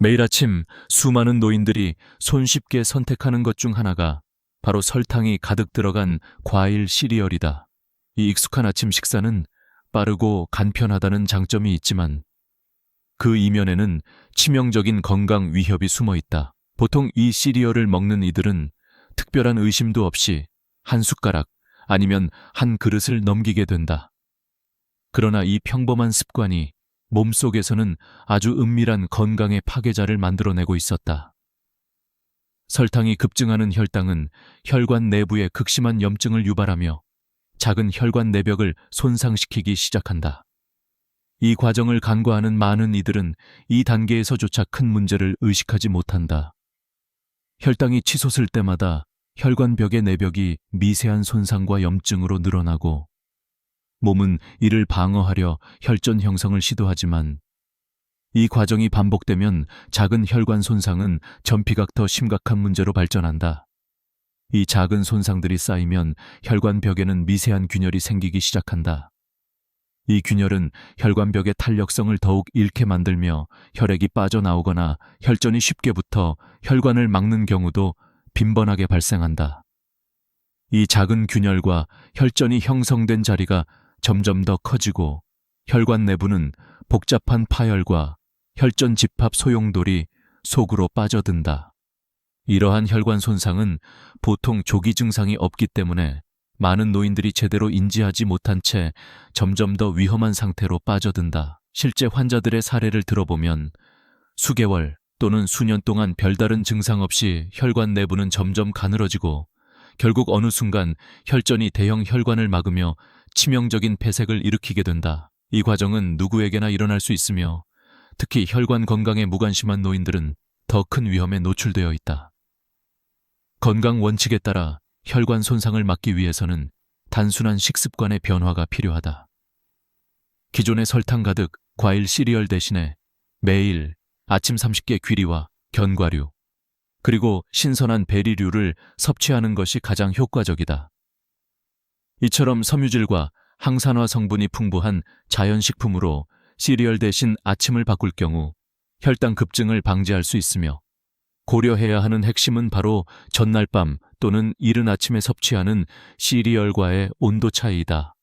매일 아침 수많은 노인들이 손쉽게 선택하는 것 중 하나가 바로 설탕이 가득 들어간 과일 시리얼이다. 이 익숙한 아침 식사는 빠르고 간편하다는 장점이 있지만 그 이면에는 치명적인 건강 위협이 숨어 있다. 보통 이 시리얼을 먹는 이들은 특별한 의심도 없이 한 숟가락 아니면 한 그릇을 넘기게 된다. 그러나 이 평범한 습관이 몸속에서는 아주 은밀한 건강의 파괴자를 만들어내고 있었다. 설탕이 급증하는 혈당은 혈관 내부에 극심한 염증을 유발하며 작은 혈관 내벽을 손상시키기 시작한다. 이 과정을 간과하는 많은 이들은 이 단계에서조차 큰 문제를 의식하지 못한다. 혈당이 치솟을 때마다 혈관벽의 내벽이 미세한 손상과 염증으로 늘어나고 몸은 이를 방어하려 혈전 형성을 시도하지만 이 과정이 반복되면 작은 혈관 손상은 전피각 더 심각한 문제로 발전한다. 이 작은 손상들이 쌓이면 혈관벽에는 미세한 균열이 생기기 시작한다. 이 균열은 혈관벽의 탄력성을 더욱 잃게 만들며 혈액이 빠져나오거나 혈전이 쉽게 붙어 혈관을 막는 경우도 빈번하게 발생한다. 이 작은 균열과 혈전이 형성된 자리가 점점 더 커지고 혈관 내부는 복잡한 파열과 혈전 집합 소용돌이 속으로 빠져든다. 이러한 혈관 손상은 보통 조기 증상이 없기 때문에 많은 노인들이 제대로 인지하지 못한 채 점점 더 위험한 상태로 빠져든다. 실제 환자들의 사례를 들어보면 수개월 또는 수년 동안 별다른 증상 없이 혈관 내부는 점점 가늘어지고 결국 어느 순간 혈전이 대형 혈관을 막으며 치명적인 폐색을 일으키게 된다. 이 과정은 누구에게나 일어날 수 있으며 특히 혈관 건강에 무관심한 노인들은 더 큰 위험에 노출되어 있다. 건강 원칙에 따라 혈관 손상을 막기 위해서는 단순한 식습관의 변화가 필요하다. 기존의 설탕 가득 과일 시리얼 대신에 매일 아침 30개 귀리와 견과류, 그리고 신선한 베리류를 섭취하는 것이 가장 효과적이다. 이처럼 섬유질과 항산화 성분이 풍부한 자연식품으로 시리얼 대신 아침을 바꿀 경우 혈당 급증을 방지할 수 있으며 고려해야 하는 핵심은 바로 전날 밤 또는 이른 아침에 섭취하는 시리얼과의 온도 차이이다.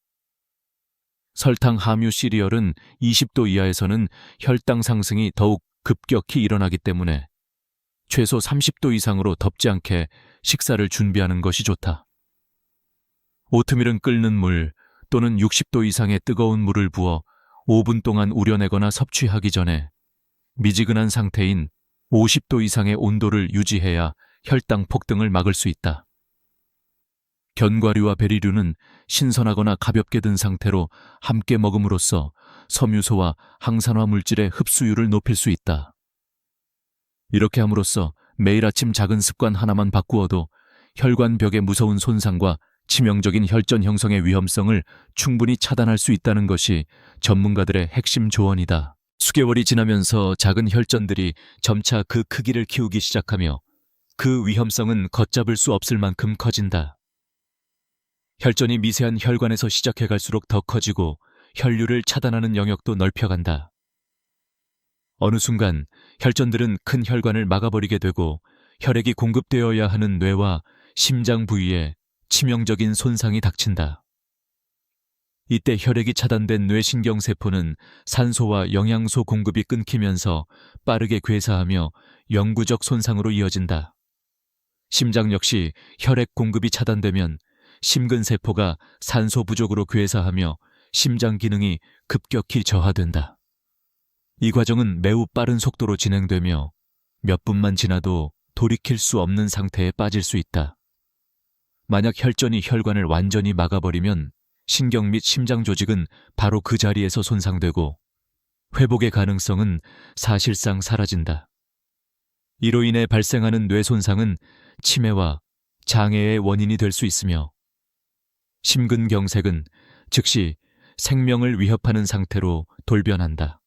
설탕 함유 시리얼은 20도 이하에서는 혈당 상승이 더욱 급격히 일어나기 때문에 최소 30도 이상으로 덥지 않게 식사를 준비하는 것이 좋다. 오트밀은 끓는 물 또는 60도 이상의 뜨거운 물을 부어 5분 동안 우려내거나 섭취하기 전에 미지근한 상태인 50도 이상의 온도를 유지해야 혈당 폭등을 막을 수 있다. 견과류와 베리류는 신선하거나 가볍게 든 상태로 함께 먹음으로써 섬유소와 항산화 물질의 흡수율을 높일 수 있다. 이렇게 함으로써 매일 아침 작은 습관 하나만 바꾸어도 혈관벽의 무서운 손상과 치명적인 혈전 형성의 위험성을 충분히 차단할 수 있다는 것이 전문가들의 핵심 조언이다. 수개월이 지나면서 작은 혈전들이 점차 그 크기를 키우기 시작하며 그 위험성은 걷잡을 수 없을 만큼 커진다. 혈전이 미세한 혈관에서 시작해 갈수록 더 커지고 혈류를 차단하는 영역도 넓혀간다. 어느 순간 혈전들은 큰 혈관을 막아버리게 되고 혈액이 공급되어야 하는 뇌와 심장 부위에 치명적인 손상이 닥친다. 이때 혈액이 차단된 뇌신경세포는 산소와 영양소 공급이 끊기면서 빠르게 괴사하며 영구적 손상으로 이어진다. 심장 역시 혈액 공급이 차단되면 심근세포가 산소 부족으로 괴사하며 심장 기능이 급격히 저하된다. 이 과정은 매우 빠른 속도로 진행되며 몇 분만 지나도 돌이킬 수 없는 상태에 빠질 수 있다. 만약 혈전이 혈관을 완전히 막아버리면 신경 및 심장 조직은 바로 그 자리에서 손상되고 회복의 가능성은 사실상 사라진다. 이로 인해 발생하는 뇌 손상은 치매와 장애의 원인이 될 수 있으며 심근경색은 즉시 생명을 위협하는 상태로 돌변한다.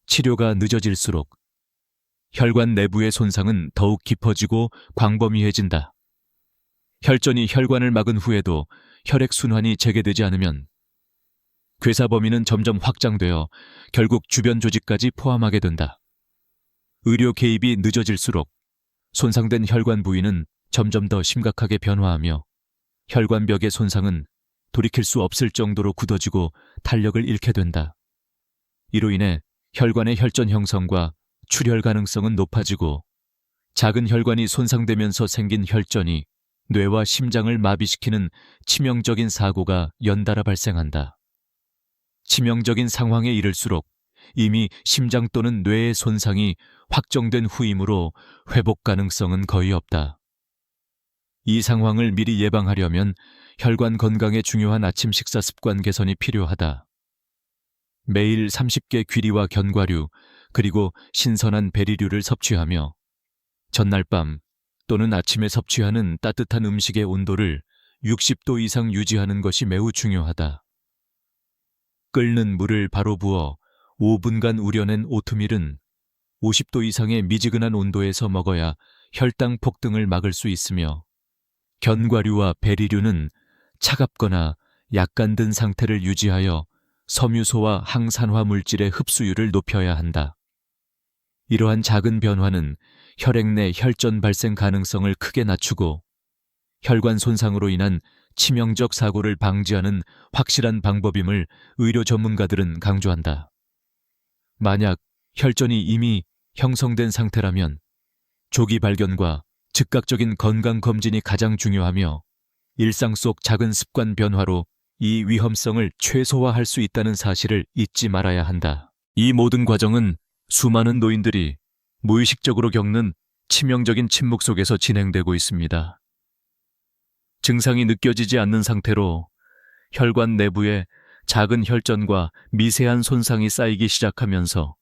치료가 늦어질수록 혈관 내부의 손상은 더욱 깊어지고 광범위해진다. 혈전이 혈관을 막은 후에도 혈액순환이 재개되지 않으면 괴사 범위는 점점 확장되어 결국 주변 조직까지 포함하게 된다. 의료 개입이 늦어질수록 손상된 혈관 부위는 점점 더 심각하게 변화하며 혈관벽의 손상은 돌이킬 수 없을 정도로 굳어지고 탄력을 잃게 된다. 이로 인해 혈관의 혈전 형성과 출혈 가능성은 높아지고 작은 혈관이 손상되면서 생긴 혈전이 뇌와 심장을 마비시키는 치명적인 사고가 연달아 발생한다. 치명적인 상황에 이를수록 이미 심장 또는 뇌의 손상이 확정된 후이므로 회복 가능성은 거의 없다. 이 상황을 미리 예방하려면 혈관 건강에 중요한 아침 식사 습관 개선이 필요하다. 매일 30개 귀리와 견과류 그리고 신선한 베리류를 섭취하며 전날 밤 또는 아침에 섭취하는 따뜻한 음식의 온도를 60도 이상 유지하는 것이 매우 중요하다. 끓는 물을 바로 부어 5분간 우려낸 오트밀은 50도 이상의 미지근한 온도에서 먹어야 혈당 폭등을 막을 수 있으며 견과류와 베리류는 차갑거나 약간 든 상태를 유지하여 섬유소와 항산화 물질의 흡수율을 높여야 한다. 이러한 작은 변화는 혈액 내 혈전 발생 가능성을 크게 낮추고 혈관 손상으로 인한 치명적 사고를 방지하는 확실한 방법임을 의료 전문가들은 강조한다. 만약 혈전이 이미 형성된 상태라면 조기 발견과 즉각적인 건강검진이 가장 중요하며 일상 속 작은 습관 변화로 이 위험성을 최소화할 수 있다는 사실을 잊지 말아야 한다. 이 모든 과정은 수많은 노인들이 무의식적으로 겪는 치명적인 침묵 속에서 진행되고 있습니다. 증상이 느껴지지 않는 상태로 혈관 내부에 작은 혈전과 미세한 손상이 쌓이기 시작하면서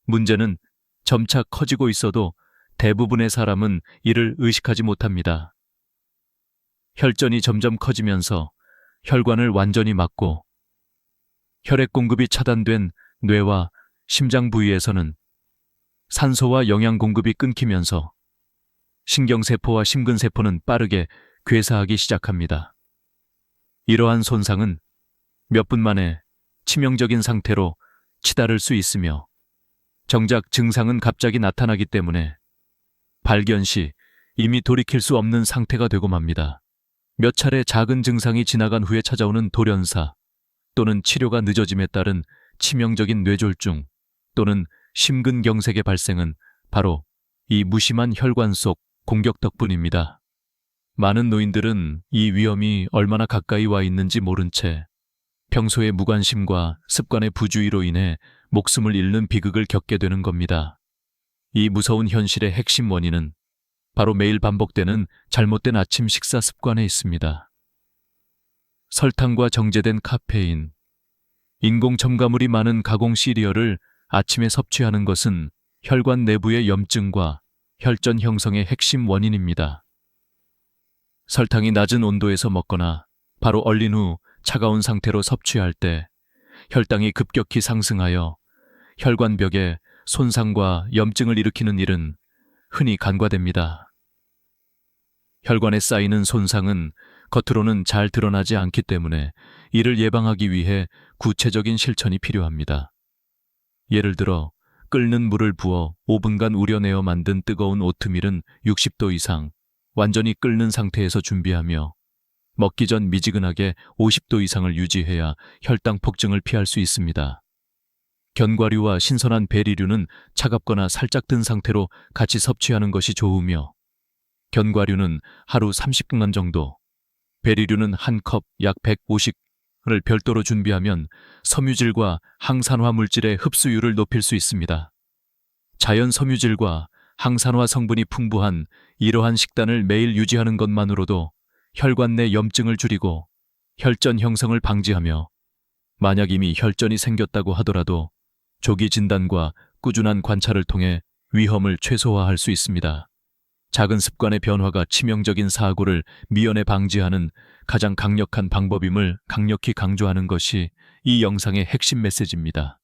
문제는 점차 커지고 있어도 대부분의 사람은 이를 의식하지 못합니다. 혈전이 점점 커지면서 혈관을 완전히 막고 혈액 공급이 차단된 뇌와 심장 부위에서는 산소와 영양 공급이 끊기면서 신경세포와 심근세포는 빠르게 괴사하기 시작합니다. 이러한 손상은 몇 분 만에 치명적인 상태로 치달을 수 있으며 정작 증상은 갑자기 나타나기 때문에 발견 시 이미 돌이킬 수 없는 상태가 되고 맙니다. 몇 차례 작은 증상이 지나간 후에 찾아오는 돌연사 또는 치료가 늦어짐에 따른 치명적인 뇌졸중 또는 심근경색의 발생은 바로 이 무심한 혈관 속 공격 덕분입니다. 많은 노인들은 이 위험이 얼마나 가까이 와 있는지 모른 채 평소의 무관심과 습관의 부주의로 인해 목숨을 잃는 비극을 겪게 되는 겁니다. 이 무서운 현실의 핵심 원인은 바로 매일 반복되는 잘못된 아침 식사 습관에 있습니다. 설탕과 정제된 카페인, 인공 첨가물이 많은 가공 시리얼을 아침에 섭취하는 것은 혈관 내부의 염증과 혈전 형성의 핵심 원인입니다. 설탕이 낮은 온도에서 먹거나 바로 얼린 후 차가운 상태로 섭취할 때 혈당이 급격히 상승하여 혈관벽에 손상과 염증을 일으키는 일은 흔히 간과됩니다. 혈관에 쌓이는 손상은 겉으로는 잘 드러나지 않기 때문에 이를 예방하기 위해 구체적인 실천이 필요합니다. 예를 들어 끓는 물을 부어 5분간 우려내어 만든 뜨거운 오트밀은 60도 이상 완전히 끓는 상태에서 준비하며 먹기 전 미지근하게 50도 이상을 유지해야 혈당 폭증을 피할 수 있습니다. 견과류와 신선한 베리류는 차갑거나 살짝 든 상태로 같이 섭취하는 것이 좋으며 견과류는 하루 30분간 정도, 베리류는 한 컵 약 150을 별도로 준비하면 섬유질과 항산화 물질의 흡수율을 높일 수 있습니다. 자연 섬유질과 항산화 성분이 풍부한 이러한 식단을 매일 유지하는 것만으로도 혈관 내 염증을 줄이고 혈전 형성을 방지하며 만약 이미 혈전이 생겼다고 하더라도 조기 진단과 꾸준한 관찰을 통해 위험을 최소화할 수 있습니다. 작은 습관의 변화가 치명적인 사고를 미연에 방지하는 가장 강력한 방법임을 강력히 강조하는 것이 이 영상의 핵심 메시지입니다.